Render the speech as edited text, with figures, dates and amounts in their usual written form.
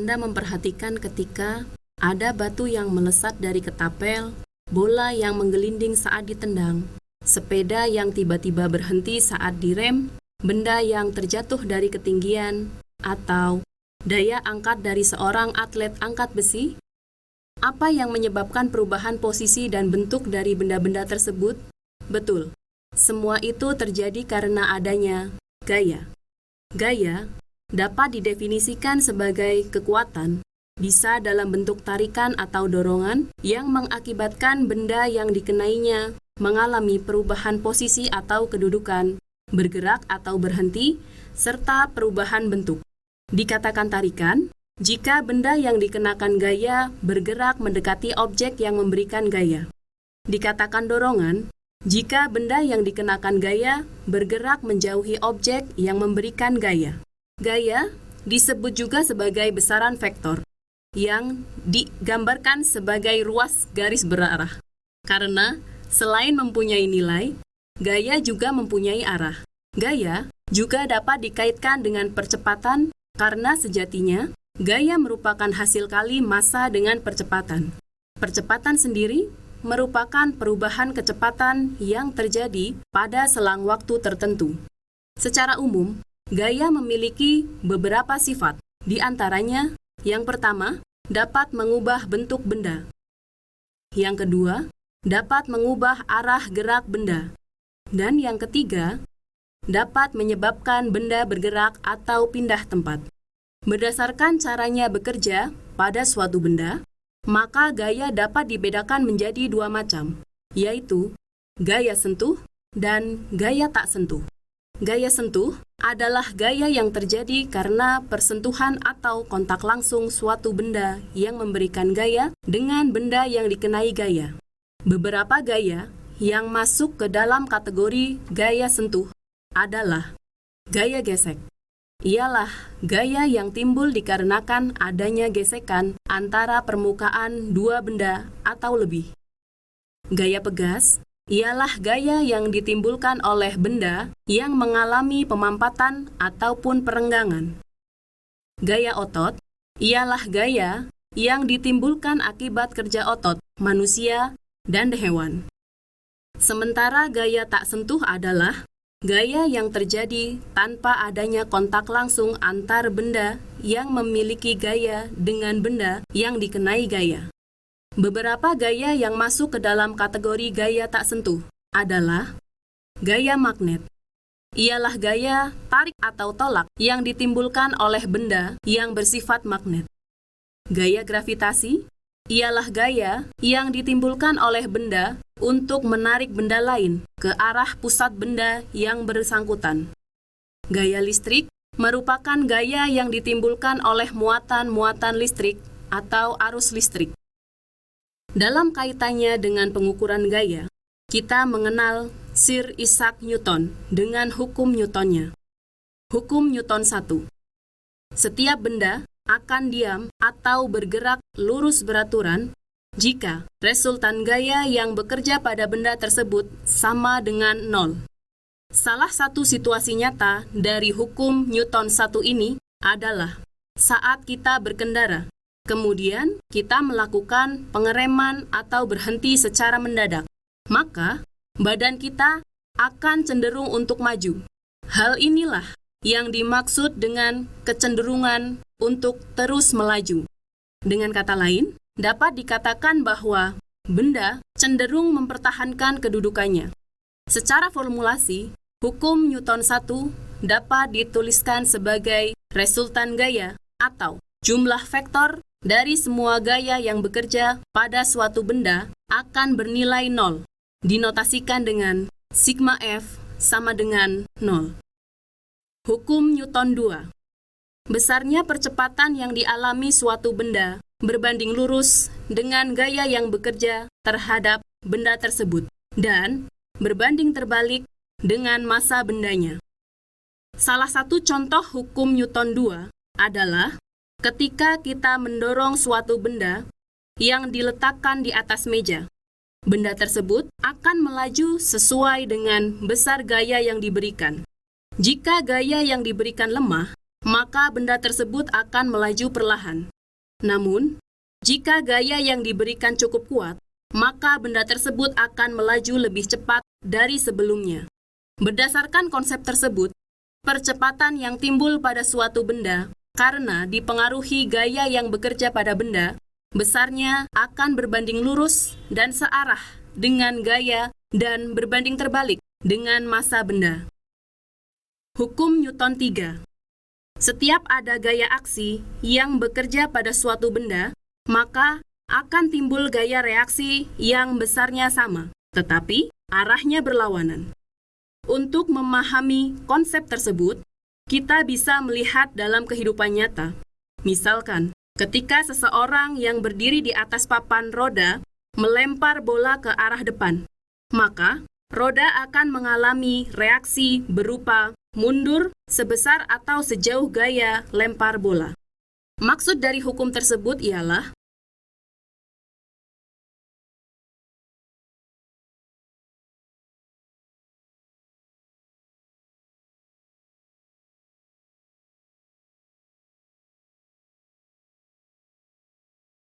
Anda memperhatikan ketika ada batu yang melesat dari ketapel, bola yang menggelinding saat ditendang, sepeda yang tiba-tiba berhenti saat direm, benda yang terjatuh dari ketinggian, atau daya angkat dari seorang atlet angkat besi? Apa yang menyebabkan perubahan posisi dan bentuk dari benda-benda tersebut? Betul, semua itu terjadi karena adanya gaya. Gaya dapat didefinisikan sebagai kekuatan, bisa dalam bentuk tarikan atau dorongan, yang mengakibatkan benda yang dikenainya mengalami perubahan posisi atau kedudukan, bergerak atau berhenti, serta perubahan bentuk. Dikatakan tarikan, jika benda yang dikenakan gaya bergerak mendekati objek yang memberikan gaya. Dikatakan dorongan, jika benda yang dikenakan gaya bergerak menjauhi objek yang memberikan gaya. Gaya disebut juga sebagai besaran vektor, yang digambarkan sebagai ruas garis berarah. Karena selain mempunyai nilai, gaya juga mempunyai arah. Gaya juga dapat dikaitkan dengan percepatan, karena sejatinya gaya merupakan hasil kali massa dengan percepatan. Percepatan sendiri merupakan perubahan kecepatan yang terjadi pada selang waktu tertentu. Secara umum, gaya memiliki beberapa sifat. Di antaranya, yang pertama, dapat mengubah bentuk benda. Yang kedua, dapat mengubah arah gerak benda. Dan yang ketiga, dapat menyebabkan benda bergerak atau pindah tempat. Berdasarkan caranya bekerja pada suatu benda, maka gaya dapat dibedakan menjadi dua macam, yaitu gaya sentuh dan gaya tak sentuh. Gaya sentuh adalah gaya yang terjadi karena persentuhan atau kontak langsung suatu benda yang memberikan gaya dengan benda yang dikenai gaya. Beberapa gaya yang masuk ke dalam kategori gaya sentuh adalah gaya gesek. Ialah gaya yang timbul dikarenakan adanya gesekan antara permukaan dua benda atau lebih. Gaya pegas ialah gaya yang ditimbulkan oleh benda yang mengalami pemampatan ataupun perenggangan. Gaya otot ialah gaya yang ditimbulkan akibat kerja otot manusia dan hewan. Sementara gaya tak sentuh adalah gaya yang terjadi tanpa adanya kontak langsung antar benda yang memiliki gaya dengan benda yang dikenai gaya. Beberapa gaya yang masuk ke dalam kategori gaya tak sentuh adalah gaya magnet. Ialah gaya tarik atau tolak yang ditimbulkan oleh benda yang bersifat magnet. Gaya gravitasi ialah gaya yang ditimbulkan oleh benda untuk menarik benda lain ke arah pusat benda yang bersangkutan. Gaya listrik merupakan gaya yang ditimbulkan oleh muatan-muatan listrik atau arus listrik. Dalam kaitannya dengan pengukuran gaya, kita mengenal Sir Isaac Newton dengan hukum Newtonnya. Hukum Newton 1. Setiap benda akan diam atau bergerak lurus beraturan jika resultan gaya yang bekerja pada benda tersebut sama dengan 0. Salah satu situasi nyata dari hukum Newton 1 ini adalah saat kita berkendara, kemudian kita melakukan pengereman atau berhenti secara mendadak, maka badan kita akan cenderung untuk maju. Hal inilah yang dimaksud dengan kecenderungan untuk terus melaju. Dengan kata lain, dapat dikatakan bahwa benda cenderung mempertahankan kedudukannya. Secara formulasi, hukum Newton 1 dapat dituliskan sebagai resultan gaya atau jumlah vektor dari semua gaya yang bekerja pada suatu benda akan bernilai 0, dinotasikan dengan sigma F sama dengan 0. Hukum Newton 2. Besarnya percepatan yang dialami suatu benda berbanding lurus dengan gaya yang bekerja terhadap benda tersebut dan berbanding terbalik dengan massa bendanya. Salah satu contoh hukum Newton 2 adalah ketika kita mendorong suatu benda yang diletakkan di atas meja. Benda tersebut akan melaju sesuai dengan besar gaya yang diberikan. Jika gaya yang diberikan lemah, maka benda tersebut akan melaju perlahan. Namun, jika gaya yang diberikan cukup kuat, maka benda tersebut akan melaju lebih cepat dari sebelumnya. Berdasarkan konsep tersebut, percepatan yang timbul pada suatu benda karena dipengaruhi gaya yang bekerja pada benda, besarnya akan berbanding lurus dan searah dengan gaya dan berbanding terbalik dengan massa benda. Hukum Newton 3. Setiap ada gaya aksi yang bekerja pada suatu benda, maka akan timbul gaya reaksi yang besarnya sama, tetapi arahnya berlawanan. Untuk memahami konsep tersebut, kita bisa melihat dalam kehidupan nyata. Misalkan, ketika seseorang yang berdiri di atas papan roda melempar bola ke arah depan, maka roda akan mengalami reaksi berupa mundur sebesar atau sejauh gaya lempar bola. Maksud dari hukum tersebut ialah